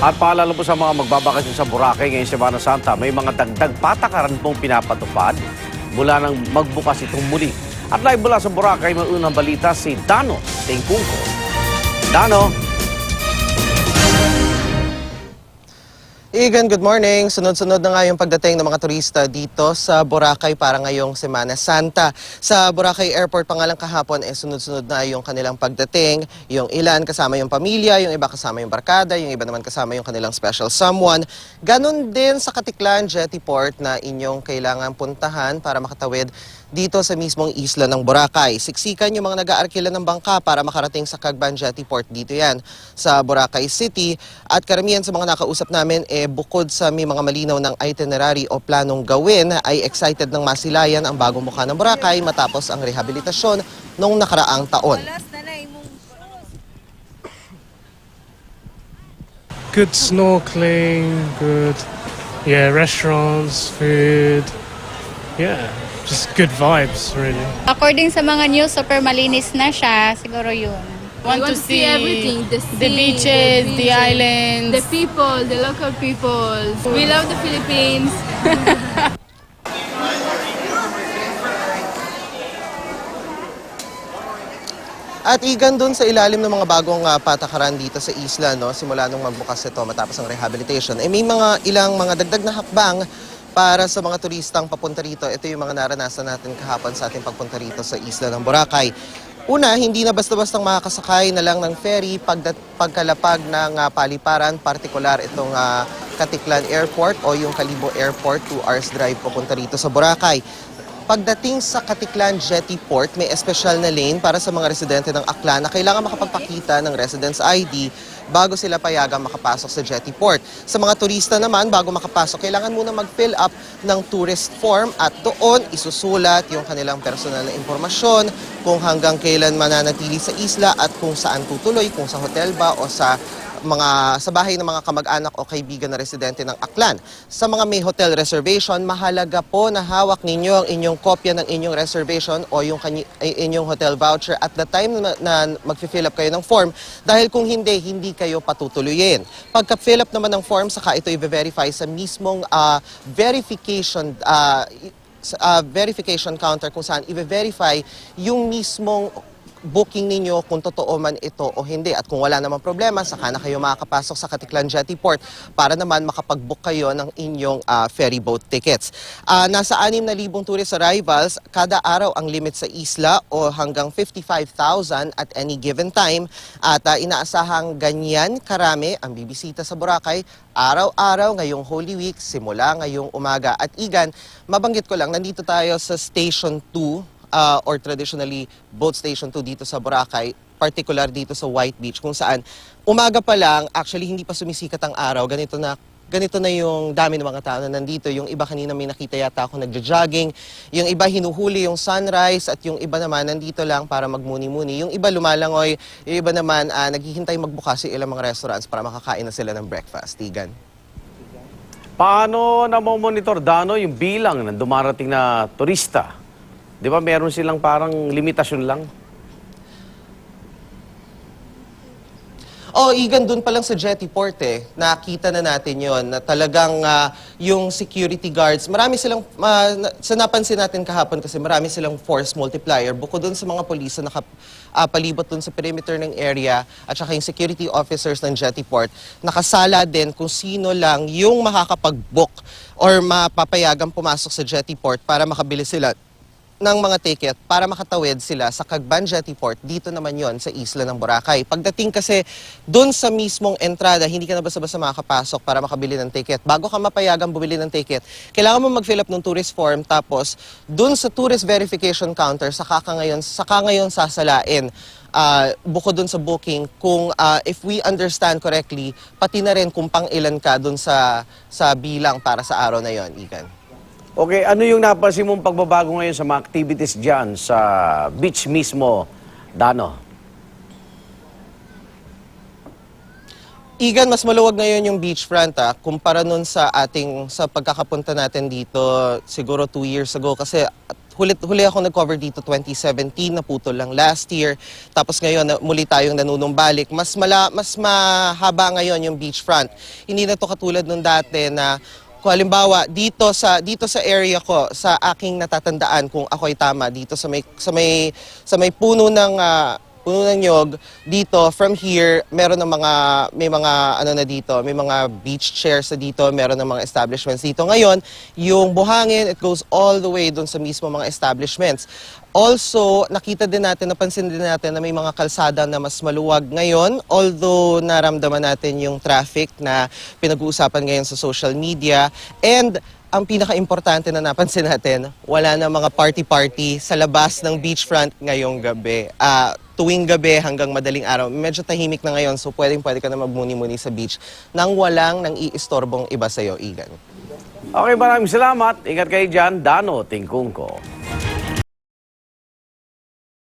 At paalala po sa mga magbabakasyon sa Boracay ngayong Semana Santa, may mga dagdag patakaran pong pinapatupad mula nang magbukas itong muli. At live mula sa Boracay, may unang balita si Dano Tengkungko. Dano. Igan, good morning. Sunod-sunod na nga yung pagdating ng mga turista dito sa Boracay para ngayong Semana Santa. Sa Boracay Airport pa nga lang kahapon, sunod-sunod na yung kanilang pagdating. Yung ilan kasama yung pamilya, yung iba kasama yung barkada, yung iba naman kasama yung kanilang special someone. Ganon din sa Katiklan Jetty Port na inyong kailangan puntahan para makatawid dito sa mismong isla ng Boracay. Siksikan yung mga nag-aarkila ng bangka para makarating sa Cagban Jetty Port. Dito yan sa Boracay City. At karamihan sa mga nakausap namin, bukod sa may mga malinaw ng itinerary o planong gawin, ay excited ng masilayan ang bagong mukha ng Boracay matapos ang rehabilitasyon noong nakaraang taon. Good snorkeling, good, restaurants, food, just good vibes, really. According sa mga news, super malinis na siya. Siguro yun. Want to see everything, the beaches, the islands. the people, the local people. We love the Philippines. At igan dun sa ilalim ng mga bagong patakaran dito sa isla, no, simula nung magbukas ito matapos ang rehabilitation, may mga ilang mga dagdag na hakbang para sa mga turistang papunta rito. Ito yung mga naranasan natin kahapon sa ating pagpunta rito sa isla ng Boracay. Una, hindi na basta-bastang makakasakay na lang ng ferry pagkalapag ng paliparan, partikular itong Katiklan Airport o yung Kalibo Airport, 2 hours drive papunta rito sa Boracay. Pagdating sa Katiklan Jetty Port, may espesyal na lane para sa mga residente ng Aklan na kailangan makapagpakita ng residence ID bago sila payagang makapasok sa Jetty Port. Sa mga turista naman, bago makapasok, kailangan muna mag-fill up ng tourist form at doon isusulat yung kanilang personal na impormasyon, kung hanggang kailan mananatili sa isla at kung saan tutuloy, kung sa hotel ba o sa bahay ng mga kamag-anak o kaibigan na residente ng Aklan. Sa mga may hotel reservation, mahalaga po na hawak ninyo ang inyong kopya ng inyong reservation o yung inyong hotel voucher at the time na mag-fill up kayo ng form, dahil kung hindi kayo patutuloyin. Pagka-fill up naman ng form, saka ito i-verify sa mismong verification counter kung saan i-verify yung mismong booking ninyo kung totoo man ito o hindi. At kung wala namang problema, saka na kayo makakapasok sa Katiklan Jetty Port para naman makapag-book kayo ng inyong ferry boat tickets. Nasa 6,000 tourist arrivals kada araw ang limit sa isla o hanggang 55,000 at any given time. At inaasahang ganyan karami ang bibisita sa Boracay araw-araw ngayong Holy Week simula ngayong umaga. At igan, mabanggit ko lang, nandito tayo sa Station 2 or traditionally boat station 2 dito sa Boracay, particular dito sa White Beach, kung saan umaga pa lang, actually hindi pa sumisikat ang araw, ganito na yung dami ng mga tao na nandito. Yung iba kanina may nakita yata ako nagja-jogging, yung iba hinuhuli yung sunrise, at yung iba naman nandito lang para magmuni-muni. Yung iba lumalangoy, yung iba naman naghihintay magbukas yung ilang mga restaurants para makakain na sila ng breakfast. Tigan. Paano na monitor, Dano, yung bilang ng dumarating na turista? Di ba meron silang parang limitasyon lang? Igan, dun pa lang sa Jetty Port nakita na natin yon na talagang yung security guards, marami silang, sa napansin natin kahapon kasi marami silang force multiplier. Bukod dun sa mga pulis na nakapalibot dun sa perimeter ng area at saka yung security officers ng Jetty Port, nakasala din kung sino lang yung makakapag-book or mapapayagang pumasok sa Jetty Port para makabili sila ng mga ticket para makatawid sila sa Cagban Jetty Port. Dito naman yon sa isla ng Boracay. Pagdating kasi doon sa mismong entrada, hindi ka na basta-basta makakapasok para makabili ng ticket. Bago ka mapayagang bumili ng ticket, kailangan mo mag-fill up ng tourist form, tapos doon sa tourist verification counter, saka ngayon sasalain. Bukod dun sa booking, kung if we understand correctly, pati na rin kung pang ilan ka dun sa bilang para sa araw na yon, Igan. Okay, ano yung napansin mong pagbabago ngayon sa mga activities dyan sa beach mismo, Dano? Igan, mas maluwag ngayon yung beachfront kumpara nun sa pagkakapunta natin dito siguro 2 years ago, kasi huli ako nag-cover dito 2017, naputol lang last year. Tapos ngayon, muli tayong nanunumbalik. Mas mahaba ngayon yung beachfront. Hindi na to katulad nung dati na kung halimbawa dito sa area ko, sa aking natatandaan kung ako'y tama, dito sa may puno ng nyog dito, from here may mga ano na dito, may mga beach chairs na dito, meron ng mga establishments dito. Ngayon, yung buhangin, it goes all the way doon sa mismo mga establishments. Also, napansin din natin na may mga kalsada na mas maluwag ngayon, although naramdaman natin yung traffic na pinag-uusapan ngayon sa social media. And ang pinaka-importante na napansin natin, wala na mga party-party sa labas ng beachfront ngayong gabi. Tuwing gabi hanggang madaling araw, medyo tahimik na ngayon, so pwede ka na magmuni-muni sa beach nang walang nang iistorbong iba sa'yo, Igan. Okay, maraming salamat. Ingat kayo dyan, Dano Tingkungko.